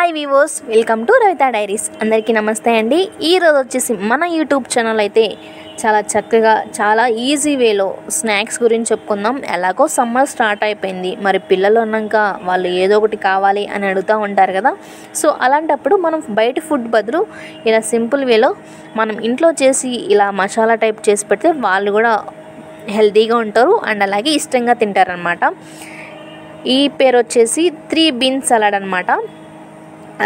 Hi weavers, welcome to Ravitha diaries. అందరికీ నమస్తే అండి. ఈరోజు వచ్చేసి మన యూట్యూబ్ ఛానల్ అయితే చాలా చక్కగా చాలా ఈజీ వేలో స్నాక్స్ గురించి చెప్పుకుందాం. ఎలాగో సమ్మర్ స్టార్ట్ అయిపోయింది, మరి పిల్లలు ఉన్నాక వాళ్ళు ఏదో ఒకటి కావాలి అని అడుగుతూ ఉంటారు కదా. సో అలాంటప్పుడు మనం బయట ఫుడ్ బదులు ఇలా సింపుల్ వేలో మనం ఇంట్లో చేసి ఇలా మసాలా టైప్ చేసి పెడితే వాళ్ళు కూడా హెల్తీగా ఉంటారు అండ్ అలాగే ఇష్టంగా తింటారనమాట. ఈ పేరు వచ్చేసి 3 బీన్స్ సలాడ్ అనమాట.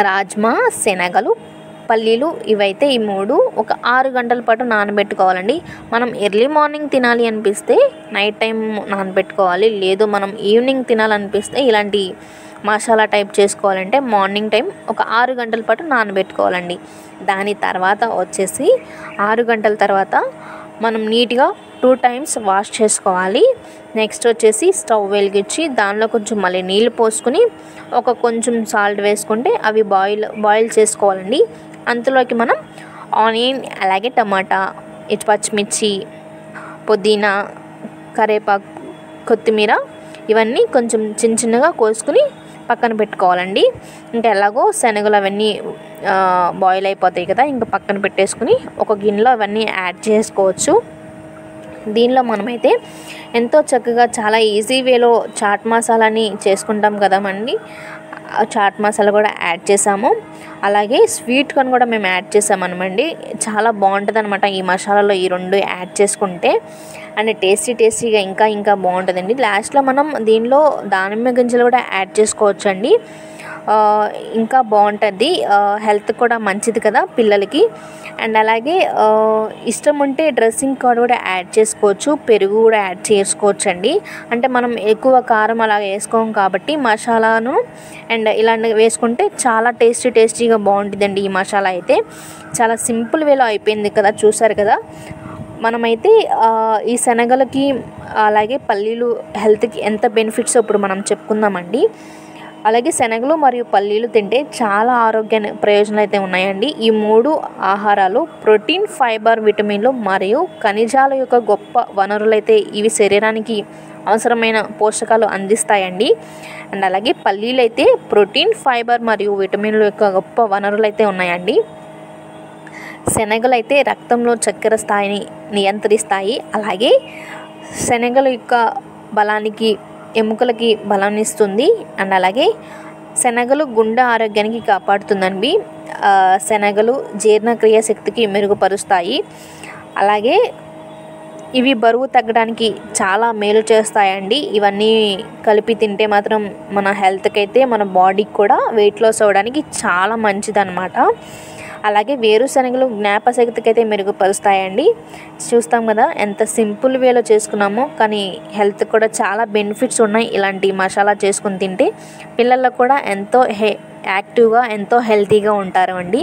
రాజ్మా, శనగలు, పల్లీలు ఇవైతే ఈ 3 ఒక 6 గంటల పాటు నానబెట్టుకోవాలండి. మనం ఎర్లీ మార్నింగ్ తినాలి అనిపిస్తే నైట్ టైం నానబెట్టుకోవాలి, లేదు మనం ఈవినింగ్ తినాలనిపిస్తే ఇలాంటి మసాలా టైప్ చేసుకోవాలంటే మార్నింగ్ టైం ఒక 6 గంటల పాటు నానబెట్టుకోవాలండి. దాని తర్వాత వచ్చేసి 6 గంటల తర్వాత మనం నీట్గా 2 టైమ్స్ వాష్ చేసుకోవాలి. నెక్స్ట్ వచ్చేసి స్టవ్ వెలిగించి దానిలో కొంచెం మళ్ళీ నీళ్ళు పోసుకుని కొంచెం సాల్ట్ వేసుకుంటే అవి బాయిల్ చేసుకోవాలండి. అంతలోకి మనం ఆనియన్, అలాగే టమాటా, పచ్చిమిర్చి, పుదీనా, కరివేపాకు, కొత్తిమీర ఇవన్నీ కొంచెం చిన్నగా కోసుకుని పక్కన పెట్టుకోవాలండి. ఇంకా ఎలాగో శనగలు అవన్నీ బాయిల్ అయిపోతాయి కదా, ఇంకా పక్కన పెట్టేసుకుని ఒక గిన్నెలో అవన్నీ యాడ్ చేసుకోవచ్చు. దీనిలో మనమైతే ఎంతో చక్కగా చాలా ఈజీ వేలో చాట్ మసాలాని చేసుకుంటాం కదామండి. చాట్ మసాలా కూడా యాడ్ చేసాము, అలాగే స్వీట్ కార్న్ కూడా మేము యాడ్ చేసామనమండి. చాలా బాగుంటుంది అనమాట ఈ మసాలాలో ఈ 2 యాడ్ చేసుకుంటే, అండ్ టేస్టీగా ఇంకా బాగుంటుందండి. లాస్ట్లో మనం దీనిలో దానిమ్మ గింజలు కూడా యాడ్ చేసుకోవచ్చండి, ఇంకా బాగుంటుంది. హెల్త్ కూడా మంచిది కదా పిల్లలకి. అండ్ అలాగే ఇష్టం ఉంటే డ్రెస్సింగ్ కూడా యాడ్ చేసుకోవచ్చు, పెరుగు కూడా యాడ్ చేసుకోవచ్చు అండి. అంటే మనం ఎక్కువ కారం అలా వేసుకోం కాబట్టి మసాలాను అండ్ ఇలాంటి వేసుకుంటే చాలా టేస్టీగా బాగుంటుందండి. ఈ మసాలా అయితే చాలా సింపుల్ వేలో అయిపోయింది కదా, చూసారు కదా. మనమైతే ఈ శనగలకి అలాగే పల్లీలు హెల్త్కి ఎంత బెనిఫిట్స్ ఇప్పుడు మనం చెప్పుకుందామండి. అలాగే శనగలు మరియు పల్లీలు తింటే చాలా ఆరోగ్య ప్రయోజనాలు అయితే ఉన్నాయండి. ఈ 3 ఆహారాలు ప్రోటీన్, ఫైబర్, విటమిన్లు మరియు ఖనిజాల యొక్క గొప్ప వనరులు అయితే ఇవి శరీరానికి అవసరమైన పోషకాలు అందిస్తాయండి. అండ్ అలాగే పల్లీలు అయితే ప్రోటీన్, ఫైబర్ మరియు విటమిన్ల యొక్క గొప్ప వనరులు అయితే ఉన్నాయండి. శనగలు అయితే రక్తంలో చక్కెర స్థాయిని నియంత్రిస్తాయి. అలాగే శనగల యొక్క బలానికి, ఎముకలకి బలాన్ని ఇస్తుంది. అండ్ అలాగే శనగలు గుండె ఆరోగ్యానికి కాపాడుతుందండి. శనగలు జీర్ణక్రియ శక్తికి మెరుగుపరుస్తాయి. అలాగే ఇవి బరువు తగ్గడానికి చాలా మేలు చేస్తాయండి. ఇవన్నీ కలిపి తింటే మాత్రం మన హెల్త్కి అయితే, మన బాడీకి కూడా వెయిట్ లాస్ అవ్వడానికి చాలా మంచిదన్నమాట. అలాగే వేరుశనగలు జ్ఞాపశక్తికి అయితే మెరుగుపరుస్తాయండి. చూస్తాం కదా ఎంత సింపుల్ వేలో చేసుకున్నామో, కానీ హెల్త్ కూడా చాలా బెనిఫిట్స్ ఉన్నాయి ఇలాంటి మసాలా చేసుకుని తింటే. పిల్లలకు కూడా ఎంతో యాక్టివ్గా ఎంతో హెల్తీగా ఉంటారు అండి.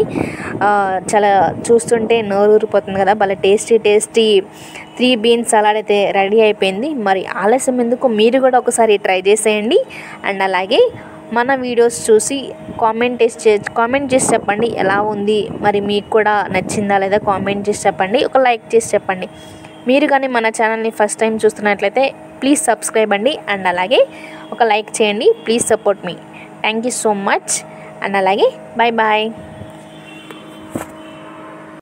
చాలా చూస్తుంటే నోరు ఊరిపోతుంది కదా. భలే టేస్టీ 3 బీన్స్ సలాడ్ అయితే రెడీ అయిపోయింది. మరి ఆలస్యం ఎందుకు, మీరు కూడా ఒకసారి ట్రై చేసేయండి. అండ్ అలాగే మన వీడియోస్ చూసి కామెంట్ చేసి చెప్పండి ఎలా ఉంది, మరి మీకు కూడా నచ్చిందా లేదా కామెంట్ చేసి చెప్పండి. ఒక లైక్ చేసి చెప్పండి. మీరు కానీ మన ఛానల్ని ఫస్ట్ టైం చూస్తున్నట్లయితే ప్లీజ్ సబ్స్క్రైబ్ అండి. అండ్ అలాగే ఒక లైక్ చేయండి. Please support me. Thank you so much. And అలాగే బాయ్.